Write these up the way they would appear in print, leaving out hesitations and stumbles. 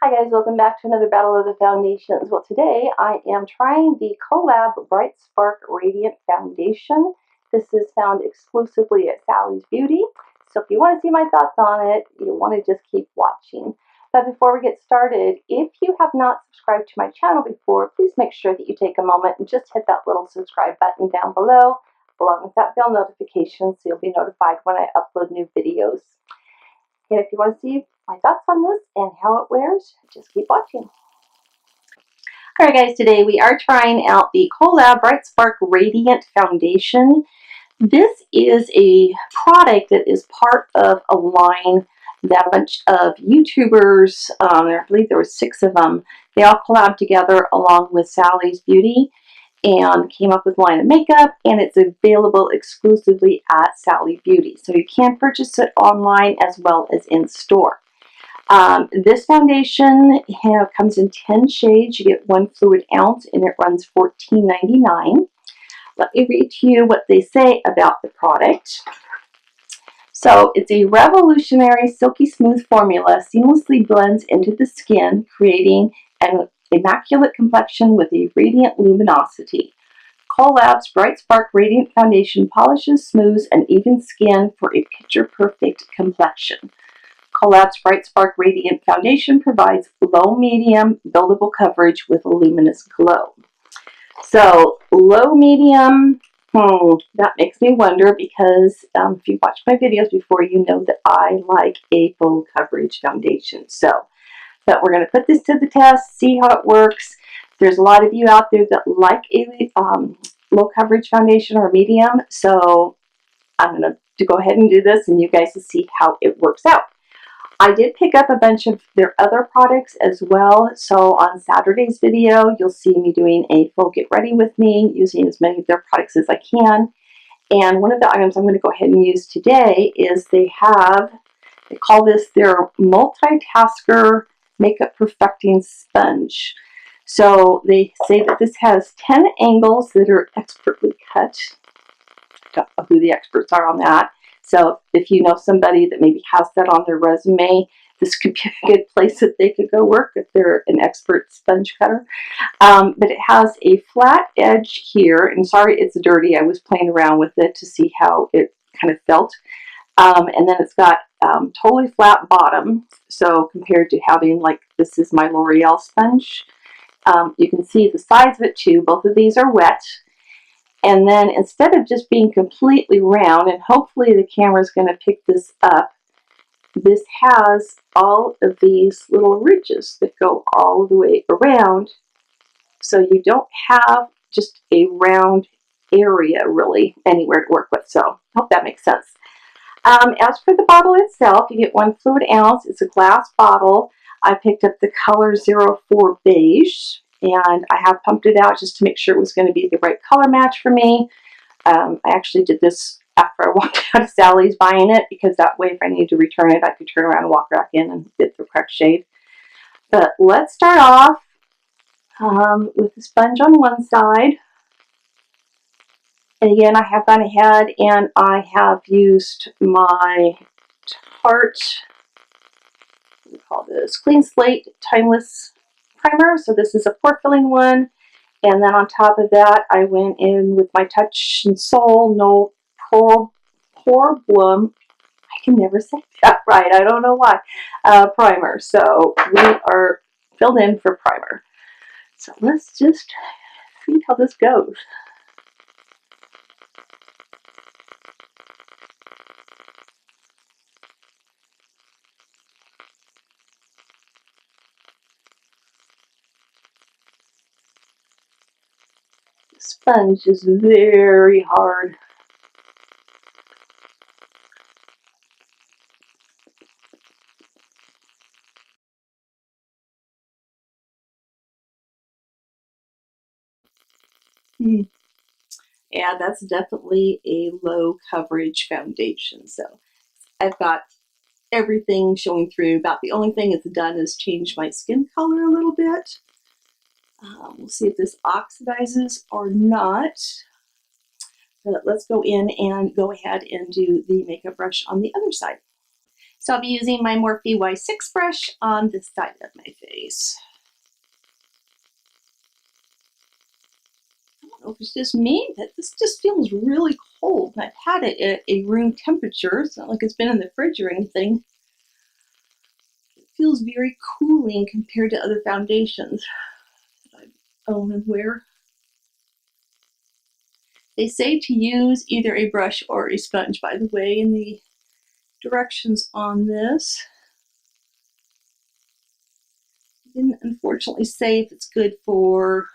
Hi guys, welcome back to another Battle of the Foundations. Well, today I am trying the Col-Lab Bright Spark Radiant Foundation. This is found exclusively at Sally's Beauty. So if you want to see my thoughts on it, you'll want to just keep watching. But before we get started, if you have not subscribed to my channel before, please make sure that you take a moment and just hit that little subscribe button down below, along with that bell notification, so you'll be notified when I upload new videos. And if you want to see my thoughts on this and how it wears, just keep watching. Alright guys, today we are trying out the Col-Lab Bright Spark Radiant Foundation. This is a product that is part of a line that a bunch of YouTubers, I believe there were 6 of them, they all collabed together along with Sally's Beauty and came up with a line of makeup, and it's available exclusively at Sally Beauty. So you can purchase it online as well as in store. This foundation comes in 10 shades. You get 1 fluid ounce and it runs $14.99. Let me read to you what they say about the product. So it's a revolutionary silky smooth formula, seamlessly blends into the skin, creating an immaculate complexion with a radiant luminosity. Col-Lab's Bright Spark Radiant Foundation polishes, smooths, and evens skin for a picture-perfect complexion. Col-Lab's Bright Spark Radiant Foundation provides low-medium buildable coverage with a luminous glow. So low-medium, that makes me wonder, because if you've watched my videos before, you know that I like a full coverage foundation. But we're going to put this to the test, see how it works. There's a lot of you out there that like a low coverage foundation or medium, so I'm going to go ahead and do this, and you guys will see how it works out. I did pick up a bunch of their other products as well, so on Saturday's video you'll see me doing a full get ready with me, using as many of their products as I can. And one of the items I'm going to go ahead and use today is they call this their multitasker makeup perfecting sponge. So they say that this has 10 angles that are expertly cut. I don't know who the experts are on that. So if you know somebody that maybe has that on their resume, this could be a good place that they could go work if they're an expert sponge cutter. But it has a flat edge here, and sorry it's dirty, I was playing around with it to see how it kind of felt. And then it's got totally flat bottom, so compared to having, like, this is my L'Oreal sponge. You can see the sides of it too. Both of these are wet. And then instead of just being completely round, and hopefully the camera is going to pick this up, this has all of these little ridges that go all the way around. So you don't have just a round area really anywhere to work with. So I hope that makes sense. As for the bottle itself, you get 1 fluid ounce. It's a glass bottle. I picked up the color 04 Beige, and I have pumped it out just to make sure it was going to be the right color match for me. I actually did this after I walked out of Sally's buying it, because that way if I need to return it, I could turn around and walk back in and get the correct shade. But let's start off with the sponge on one side. And again, I have gone ahead and I have used my Tarte, what do we call this, Clean Slate Timeless Primer. So this is a pore filling one. And then on top of that, I went in with my Touch and Soul No Problem. I can never say that right. I don't know why. Primer. So we are filled in for primer. So let's just see how this goes. The sponge is very hard. Yeah, that's definitely a low coverage foundation. So I've got everything showing through. About the only thing it's done is change my skin color a little bit. We'll see if this oxidizes or not. But let's go in and go ahead and do the makeup brush on the other side. So I'll be using my Morphe Y6 brush on this side of my face. I don't know if it's just me, but this just feels really cold. And I've had it at a room temperature. It's not like it's been in the fridge or anything. It feels very cooling compared to other foundations that I own and wear. They say to use either a brush or a sponge, by the way, in the directions on this. It didn't unfortunately say if it's good for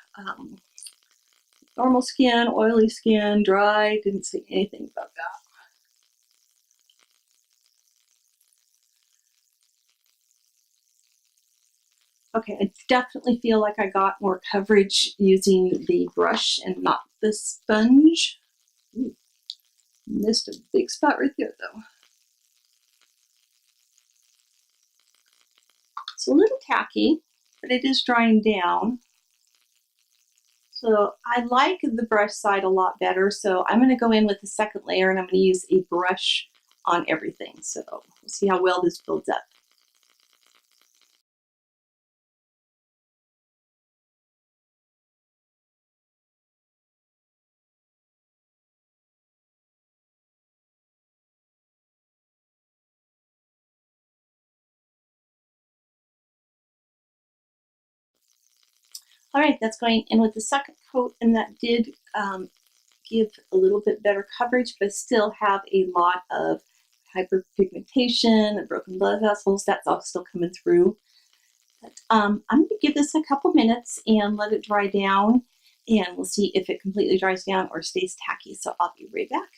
normal skin, oily skin, dry. Didn't say anything about that. Okay, I definitely feel like I got more coverage using the brush and not the sponge. Ooh, missed a big spot right there though. It's a little tacky, but it is drying down. So I like the brush side a lot better. So I'm going to go in with the second layer and I'm going to use a brush on everything. So we'll see how well this builds up. All right, that's going in with the second coat, and that did give a little bit better coverage, but still have a lot of hyperpigmentation and broken blood vessels. That's all still coming through. But I'm going to give this a couple minutes and let it dry down, and we'll see if it completely dries down or stays tacky. So I'll be right back.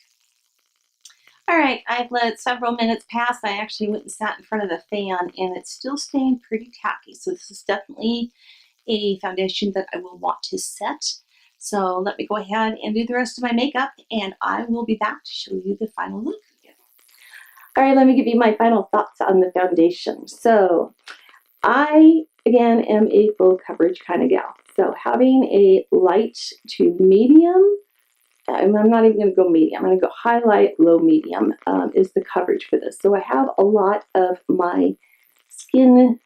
All right, I've let several minutes pass. I actually went and sat in front of the fan, and it's still staying pretty tacky. So this is definitely a foundation that I will want to set. So let me go ahead and do the rest of my makeup, and I will be back to show you the final look. All right, let me give you my final thoughts on the foundation. So I, again, am a full coverage kind of gal. So having a light to medium, I'm not even going to go medium. I'm going to go highlight, low, medium is the coverage for this. So I have a lot of my skin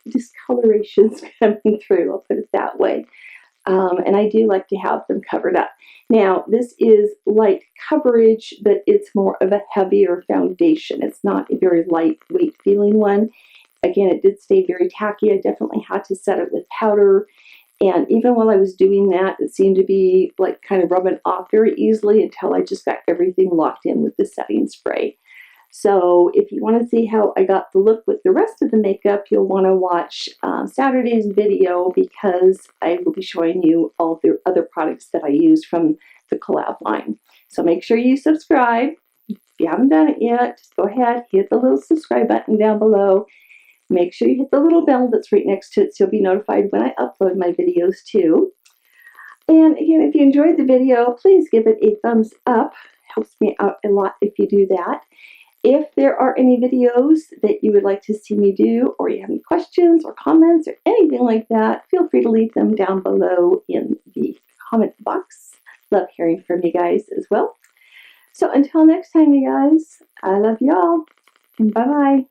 discolorations coming through, I'll put it that way. And I do like to have them covered up. Now, this is light coverage, but it's more of a heavier foundation. It's not a very lightweight feeling one. Again, it did stay very tacky. I definitely had to set it with powder. And even while I was doing that, it seemed to be like kind of rubbing off very easily until I just got everything locked in with the setting spray. So if you want to see how I got the look with the rest of the makeup, you'll want to watch Saturday's video, because I will be showing you all the other products that I used from the Col-Lab line. So make sure you subscribe. If you haven't done it yet, just go ahead, hit the little subscribe button down below. Make sure you hit the little bell that's right next to it so you'll be notified when I upload my videos too. And again, if you enjoyed the video, please give it a thumbs up. It helps me out a lot if you do that. If there are any videos that you would like to see me do, or you have any questions or comments or anything like that, feel free to leave them down below in the comment box. Love hearing from you guys as well. So until next time, you guys, I love y'all, and bye-bye.